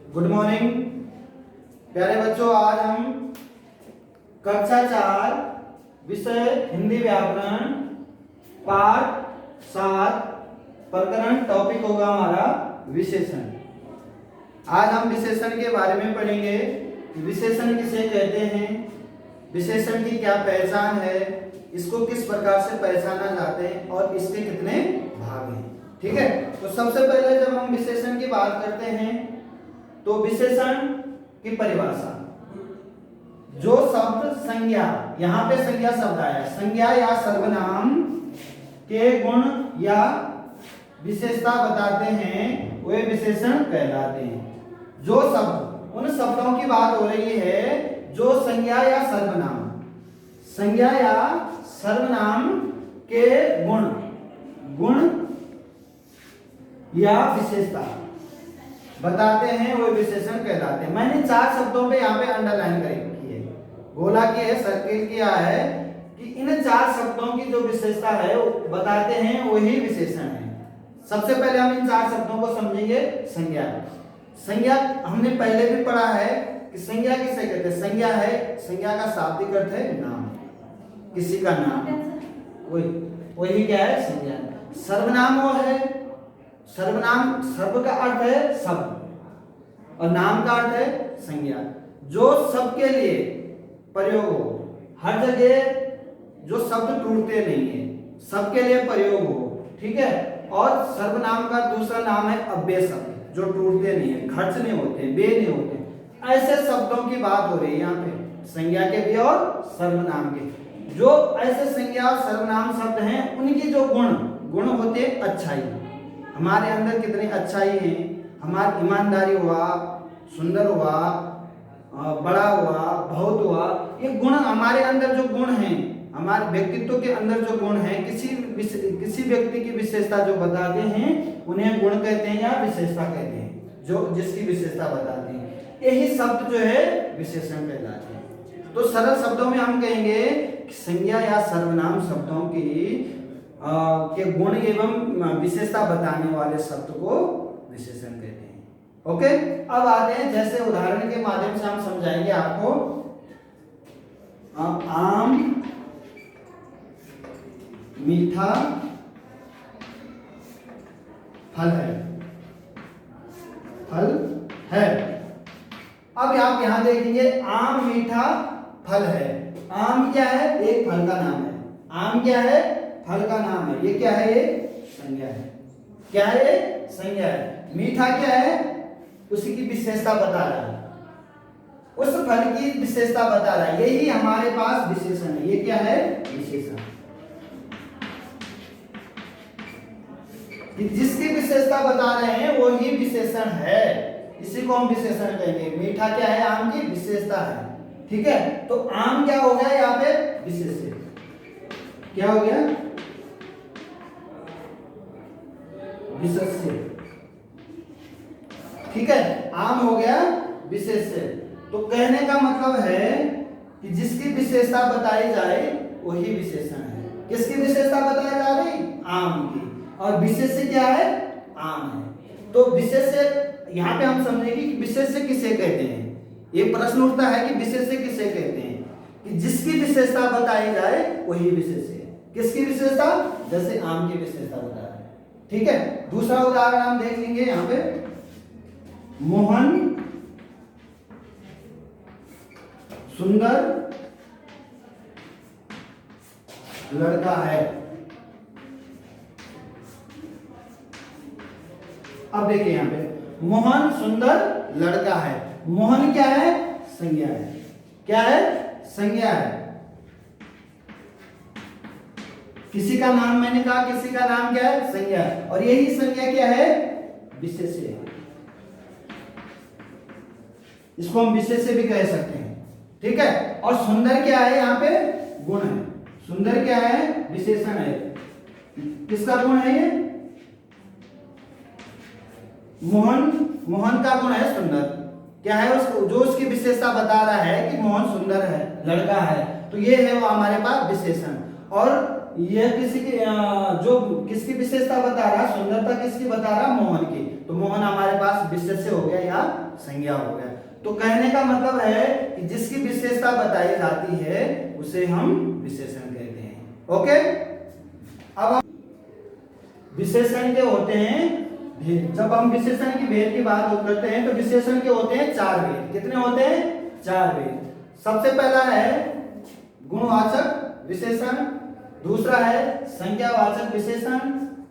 Good morning प्यारे बच्चों। आज हम कक्षा 4 विषय हिंदी व्याकरण पाठ 7 प्रकरण टॉपिक होगा हमारा विशेषण। आज हम विशेषण के बारे में पढ़ेंगे कि विशेषण किसे कहते हैं, विशेषण की क्या पहचान है, इसको किस प्रकार से पहचाना जाते हैं और इसके कितने भाग हैं। ठीक है, तो सबसे पहले जब हम विशेषण की बात करते हैं तो विशेषण की परिभाषा, जो शब्द संज्ञा, यहाँ पे संज्ञा शब्द आया, संज्ञा या सर्वनाम के गुण या विशेषता बताते हैं वे विशेषण कहलाते हैं। जो शब्द, उन शब्दों की बात हो रही है जो संज्ञा या सर्वनाम, संज्ञा या सर्वनाम के गुण या विशेषता बताते हैं वो विशेषण कहलाते हैं। मैंने 4 शब्दों पे यहाँ पे अंडरलाइन की है, गोला की है, सर्किल किया है कि इन 4 शब्दों की जो विशेषता है वो बताते हैं वही विशेषण है। सबसे पहले हम इन 4 शब्दों को समझेंगे। संज्ञा, संज्ञा हमने पहले भी पढ़ा है कि संज्ञा किसे कहते हैं। संज्ञा है, संज्ञा का शाब्दिक अर्थ है नाम, किसी का नाम, वही क्या है संज्ञा। सर्वनाम वो है, सर्वनाम सर्व का अर्थ है शब्द और नाम का अर्थ है संज्ञा, जो सबके लिए प्रयोग हो, हर जगह जो शब्द टूटते नहीं है, सबके लिए प्रयोग हो। ठीक है, और सर्वनाम का दूसरा नाम है अव्यय शब्द, जो टूटते नहीं है, खर्च नहीं होते, बे नहीं होते। ऐसे शब्दों की बात हो रही है यहाँ पे, संज्ञा के भी और सर्वनाम के। जो ऐसे संज्ञा और सर्वनाम शब्द हैं उनकी जो गुण होते हैं अच्छाई, हमारे अंदर कितनी अच्छाई है, हमारी ईमानदारी हुआ, सुंदर हुआ, बड़ा हुआ, बहुत हुआ, ये गुण हमारे अंदर जो गुण हैं, हमारे व्यक्तित्व के अंदर जो गुण हैं, किसी व्यक्ति की विशेषता जो बताते हैं उन्हें गुण कहते हैं या विशेषता कहते हैं, जो जिसकी विशेषता बताते हैं। यही शब्द जो है विशेषण कहलाते हैं। तो सरल शब्दों में हम कहेंगे कि संज्ञा या सर्वनाम शब्दों की के गुण एवं विशेषता बताने वाले शब्द को विशेषण कहते हैं। ओके, अब आते हैं, जैसे उदाहरण के माध्यम से हम समझाएंगे आपको। आम मीठा फल है, फल है। अब आप यहां देखेंगे आम मीठा फल है। आम क्या है? एक फल का नाम है। आम क्या है? फल का नाम है। ये क्या है? ये संज्ञा है। क्या है? ये संज्ञा है। मीठा क्या है? उसी की विशेषता बता रहा है, उस फल की विशेषता बता रहा है। यही हमारे पास विशेषण है। ये क्या है? विशेषण, जिसकी विशेषता बता रहे हैं वो ही विशेषण है, इसी को हम विशेषण कहेंगे। मीठा क्या है? आम की विशेषता है। ठीक है, तो आम क्या हो गया यहाँ पे? विशेष्य। क्या हो गया? विशेष्य। ठीक है, आम हो गया विशेष्य। तो कहने का मतलब है कि जिसकी विशेषता बताई जाए वही विशेषण है। किसकी विशेषता बताई जा रही? आम की। और विशेष्य क्या है? आम है। तो विशेष्य यहाँ पे हम समझेंगे कि विशेष्य किसे कहते हैं। ये प्रश्न उठता है कि विशेष्य किसे कहते हैं, कि जिसकी विशेषता बताई जाए वही विशेष्य है। किसकी विशेषता? जैसे आम की विशेषता बता रहे हैं। ठीक है, दूसरा उदाहरण हम देख लेंगे यहाँ पे। मोहन सुंदर लड़का है। अब देखिए यहाँ पे, मोहन सुंदर लड़का है। मोहन क्या है? संज्ञा है। क्या है? संज्ञा है। किसी का नाम, मैंने कहा किसी का नाम क्या है? संज्ञा। और यही संज्ञा क्या है? विशेष्य है। इसको हम विशेष्य भी कह सकते हैं। ठीक है, और सुंदर क्या है? यहाँ पे गुण है। सुंदर क्या है? विशेषण है। किसका गुण है ये? मोहन का गुण है सुंदर। क्या है? उसको जो उसकी विशेषता बता रहा है कि मोहन सुंदर है, लड़का है, तो ये है वो हमारे पास विशेषण। और यह किसी की जो किसकी विशेषता बता रहा है? सुंदरता किसकी बता रहा? मोहन की। तो मोहन हमारे पास विशेष्य हो गया या संज्ञा हो गया। तो कहने का मतलब है कि जिसकी विशेषता बताई जाती है उसे हम विशेषण कहते हैं। ओके, अब हम विशेषण के होते हैं भेद। जब हम विशेषण की भेद की बात करते हैं तो विशेषण के होते हैं 4 भेद। कितने होते हैं? 4 भेद। सबसे पहला है गुणवाचक विशेषण, दूसरा है संज्ञावाचक विशेषण,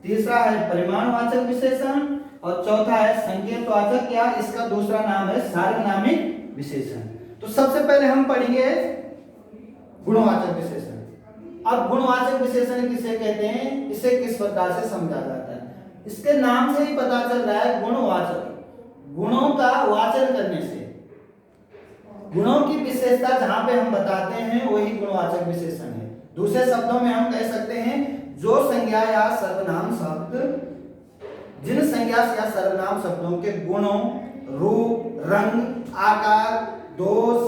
तीसरा है परिमाणवाचक विशेषण और चौथा है संकेतवाचक या इसका दूसरा नाम है सार्वनामिक विशेषण। तो सबसे पहले हम पढ़ेंगे गुणवाचक विशेषण। अब गुणवाचक विशेषण किसे कहते हैं, इसे किस प्रकार से समझा जाता है? इसके नाम से ही पता चल रहा है गुणवाचक, गुणों का वाचन करने से गुणों की विशेषता जहां पे हम बताते हैं वही गुणवाचक विशेषण है। दूसरे शब्दों में हम कह सकते हैं जो संज्ञा या सर्वनाम शब्द जिन संज्ञा या सर्वनाम शब्दों के गुणों, रूप, रंग, आकार, दोष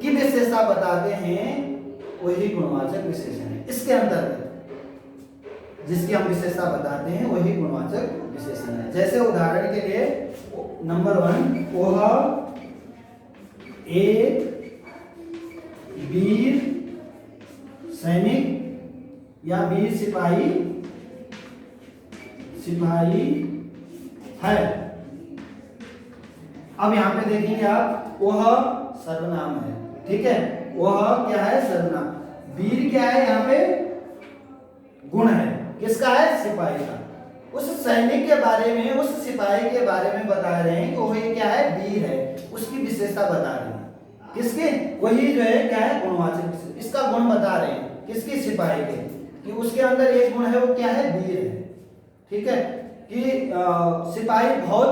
की विशेषता बताते हैं वही गुणवाचक विशेषण है। इसके अंतर्गत जिसकी हम विशेषता बताते हैं वही गुणवाचक विशेषण है। जैसे उदाहरण के लिए नंबर 1, वह एक वीर सैनिक या वीर सिपाही है। अब यहां पे देखेंगे आप, वह सर्वनाम है, ठीक है। वह क्या है? सर्वनाम। वीर क्या है? यहाँ पे गुण है। किसका है? सिपाही का। उस सैनिक के बारे में, उस सिपाही के बारे में बता रहे हैं कि वह क्या है? वीर है, उसकी विशेषता बता रहे हैं। किसके? वही जो है क्या है? गुणवाचक। इसका गुण बता रहे हैं किसकी? सिपाही के, कि उसके अंदर एक गुण है, वो क्या है? वीर है, ठीक है। कि सिपाही बहुत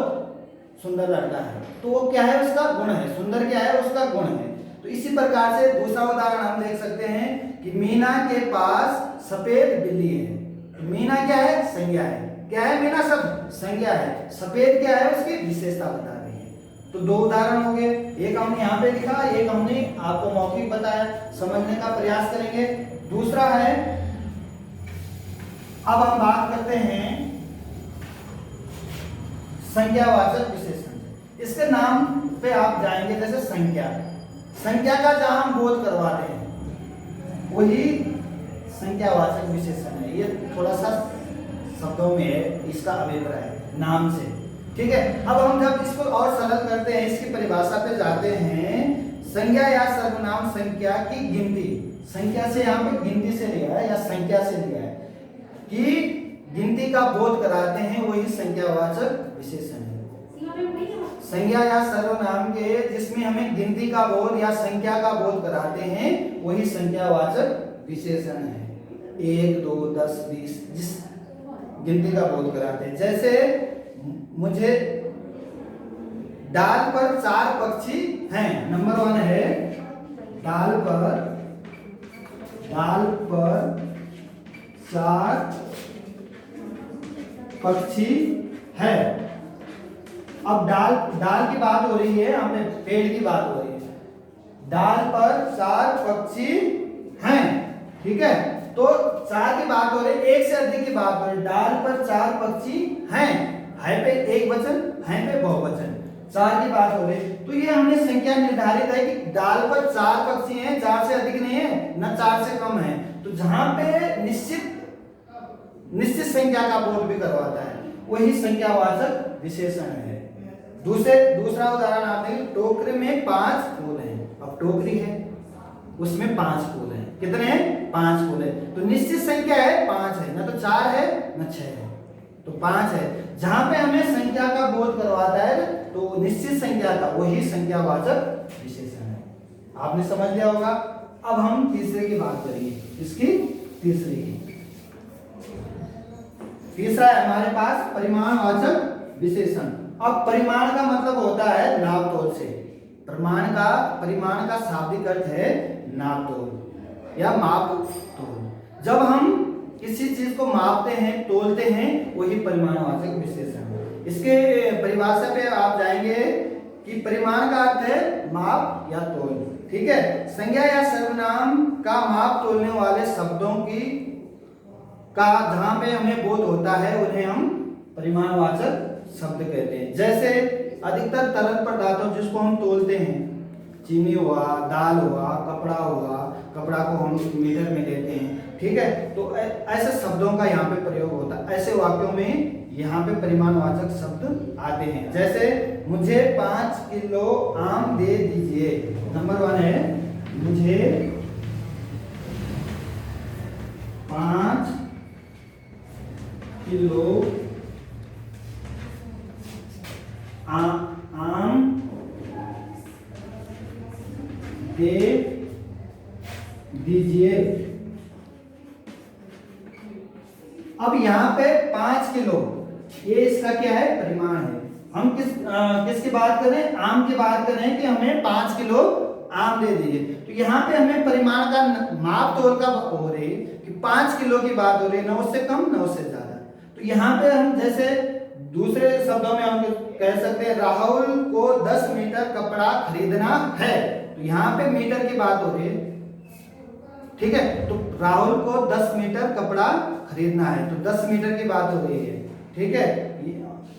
सुंदर लड़का है, तो वो क्या है? उसका गुण है। सुंदर क्या है? उसका गुण है। तो इसी प्रकार से दूसरा उदाहरण हम देख सकते हैं कि मीना के पास सफेद बिल्ली है। तो मीना क्या है? संज्ञा है। क्या है? मीना शब्द संज्ञा है। सफेद क्या है? उसकी विशेषता बता रही है। तो 2 उदाहरण हो गए, एक हमने यहाँ पे लिखा, एक हमने आपको मौखिक बताया, समझने का प्रयास करेंगे। दूसरा है, अब हम बात करते हैं संज्ञावाचक विशेषण। इसके नाम पे आप जाएंगे, जैसे संज्ञा का जहां हम बोध करवाते हैं वही संज्ञावाचक विशेषण है। ये थोड़ा सा शब्दों में है, इसका अभिप्राय है नाम से, ठीक है। अब हम जब इसको और सरल करते हैं, इसकी परिभाषा पे जाते हैं, संज्ञा या सर्वनाम संख्या की गिनती। संख्या से यहाँ पे गिनती से लिया है या संख्या से लिया है कि गिनती का बोध कराते हैं वही संज्ञावाचक विशेषण है। संज्ञा या सर्वनाम के जिसमें हमें गिनती का बोध या संख्या का बोध कराते हैं वही संज्ञावाचक विशेषण है। 1, 2, 10, 20 जिस गिनती का बोध कराते हैं। जैसे मुझे डाल पर 4 पक्षी हैं। नंबर 1 है डाल पर 4 पक्षी है। अब डाल की बात हो रही है, हमने पेड़ की बात हो रही है। डाल पर 4 पक्षी हैं, ठीक है। तो 4 की बात हो रही है, एक से अधिक की बात हो रही है। डाल पर 4 पक्षी हैं, है पे एक वचन, है पे बहुवचन, 4 की बात हो रही है। तो ये हमने संख्या निर्धारित है कि डाल पर 4 पक्षी हैं, 4 से अधिक नहीं है, न 4 से कम है। तो जहां पे निश्चित संख्या का बोध भी करवाता है वही संख्यावाचक विशेषण है। दूसरा उदाहरण आप देखें, टोकरी में 5 फूल हैं। अब टोकरी है, उसमें 5 फूल हैं। कितने हैं? 5 फूल है। तो निश्चित संख्या है 5 है, ना तो 4 है न 6 है, तो 5 है। जहां पे हमें संख्या का बोध करवाता है तो निश्चित संख्या का वही संख्यावाचक विशेषण है। आपने समझ लिया होगा। अब हम तीसरे की बात करेंगे। इसकी तीसरा है हमारे पास परिमाणवाचक विशेषण। अब परिमाण का मतलब होता है नाप तोल से। परिमाण का शाब्दिक अर्थ है नाप तोल या माप तोल। जब हम किसी चीज को मापते हैं, तोलते हैं, वही परिमाणवाचक विशेषण है। इसके परिभाषा पे आप जाएंगे कि परिमाण का अर्थ है माप या तोल, ठीक है। संज्ञा या सर्वनाम का माप तोलने वाले शब्दों की का जहां पे हमें बोध होता है उन्हें हम परिमाणवाचक शब्द कहते हैं। जैसे अधिकतर तरल पदार्थों जिसको हम तोलते हैं, चीनी हुआ, दाल हुआ, कपड़ा हुआ, कपड़ा को हम मीटर में लेते हैं, ठीक है। तो ऐसे शब्दों का यहाँ पे प्रयोग होता है। ऐसे वाक्यों में यहाँ पे परिमाणवाचक शब्द आते हैं। जैसे मुझे 5 किलो आम दे दीजिए। नंबर 1 है मुझे 5 किलो आम दे दीजिए। अब यहाँ पे 5 किलो, ये इसका क्या है, परिमाण है। हम किसकी बात कर रहे हैं, आम की बात कर रहे हैं कि हमें 5 किलो आम दे दीजिए। तो यहाँ पे हमें परिमाण का माप तोल का हो रही है कि 5 किलो की बात हो रही है, न उससे कम न उससे ज्यादा। तो यहाँ पे हम जैसे दूसरे शब्दों में हम कह सकते हैं राहुल को 10 मीटर कपड़ा खरीदना है। तो यहाँ पे मीटर की बात हो रही है, ठीक है। तो राहुल को 10 मीटर कपड़ा खरीदना है, तो 10 मीटर की बात हो रही है, ठीक है।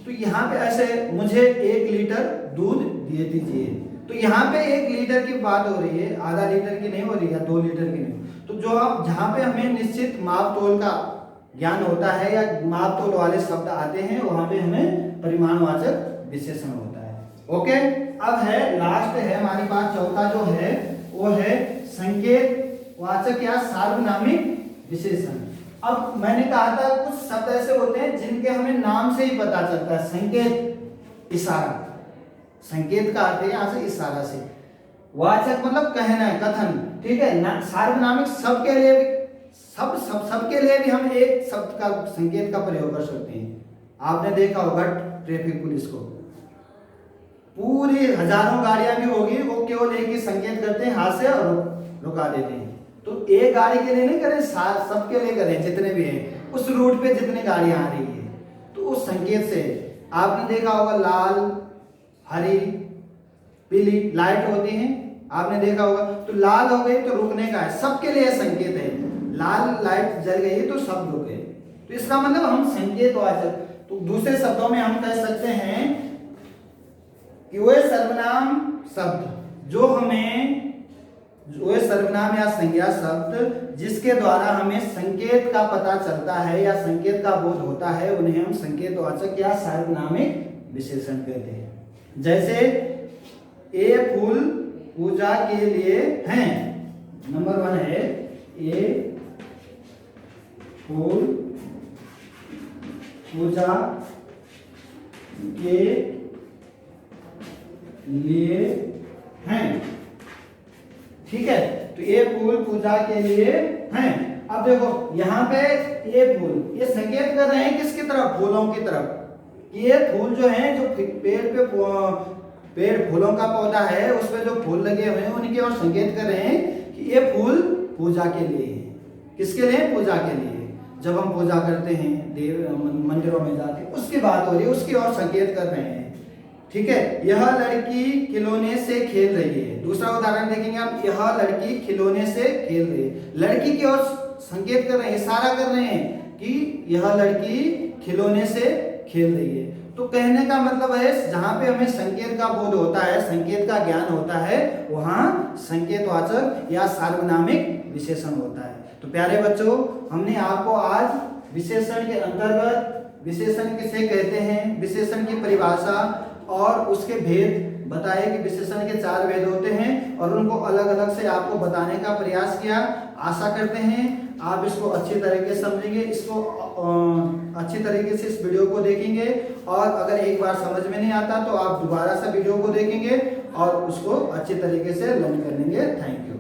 तो यहाँ पे ऐसे मुझे 1 लीटर दूध दे दीजिए। तो यहाँ पे 1 लीटर की बात हो रही है, आधा लीटर की नहीं हो रही है, 2 लीटर की नहीं। तो जो आप जहाँ पे हमें निश्चित माप तोल का ज्ञान होता है या माप तोल वाले शब्द आते हैं, वहां पे हमें परिमाणवाचक विशेषण होता है। ओके, अब है लास्ट है हमारे पास चौथा जो है वो है संकेत वाचक या सार्वनामिक विशेषण। अब मैंने कहा था कुछ शब्द ऐसे होते हैं जिनके हमें नाम से ही पता चलता है। संकेत, इशारा, संकेत का अर्थ है यहाँ से इशारा से। वाचक मतलब कहना है, कथन, ठीक है। सार्वनामिक सबके लिए सबके लिए भी हम एक शब्द का संकेत का प्रयोग कर सकते हैं। आपने देखा होगा ट्रैफिक पुलिस को, पूरी हजारों गाड़ियां भी होगी, वो केवल एक ही संकेत करते हैं, हाथ से और रुका देते हैं। तो एक गाड़ी के लिए नहीं करें, सबके लिए करें, जितने भी हैं उस रूट पे जितनी गाड़ियां आ रही है। तो उस संकेत से आपने देखा होगा लाल, हरी, पीली लाइट होती हैं, आपने देखा होगा। तो लाल हो गई तो रुकने का है, सबके लिए संकेत है। लाल लाइट जल गई तो सब रुके। तो इसका मतलब हम संकेतवाचक, तो दूसरे शब्दों में हम कह सकते हैं कि वे सर्वनाम शब्द जो हमें, वे सर्वनाम या संज्ञा शब्द जिसके द्वारा हमें संकेत का पता चलता है या संकेत का बोध होता है, उन्हें हम संकेतवाचक या सार्वनामिक विशेषण कहते हैं। जैसे ये फूल पूजा के लिए हैं। नंबर 1 है ये फूल पूजा के लिए हैं, ठीक है। तो ये फूल पूजा के लिए हैं। अब देखो यहाँ पे ये फूल, ये संकेत कर रहे हैं किसकी तरफ, फूलों की तरफ। ये फूल जो हैं, जो पेड़ फूलों का पौधा है, उसमें जो फूल लगे हुए हैं उनकी ओर संकेत कर रहे हैं कि ये फूल पूजा के लिए है। किसके लिए, पूजा के लिए। जब हम पूजा करते हैं देव मंदिरों में जाके, उसकी बात हो रही है, उसकी ओर संकेत कर रहे हैं, ठीक है। यह लड़की खिलौने से खेल रही है। दूसरा उदाहरण देखेंगे आप, यह लड़की खिलौने से खेल रही है। लड़की की ओर संकेत कर रहे हैं, इशारा कर रहे हैं कि यह लड़की खिलौने से खेल रही है। तो कहने का मतलब है जहां पे हमें संकेत का बोध होता है, संकेत का ज्ञान होता है, वहां संकेतवाचक या सार्वनामिक विशेषण होता है। तो प्यारे बच्चों, हमने आपको आज विशेषण के अंतर्गत विशेषण किसे कहते हैं, विशेषण की परिभाषा और उसके भेद बताए कि विशेषण के 4 भेद होते हैं और उनको अलग अलग से आपको बताने का प्रयास किया। आशा करते हैं आप इसको अच्छी तरीके से समझेंगे, इसको अच्छी तरीके से इस वीडियो को देखेंगे और अगर एक बार समझ में नहीं आता तो आप दोबारा से वीडियो को देखेंगे और उसको अच्छी तरीके से लर्न कर लेंगे। Thank you.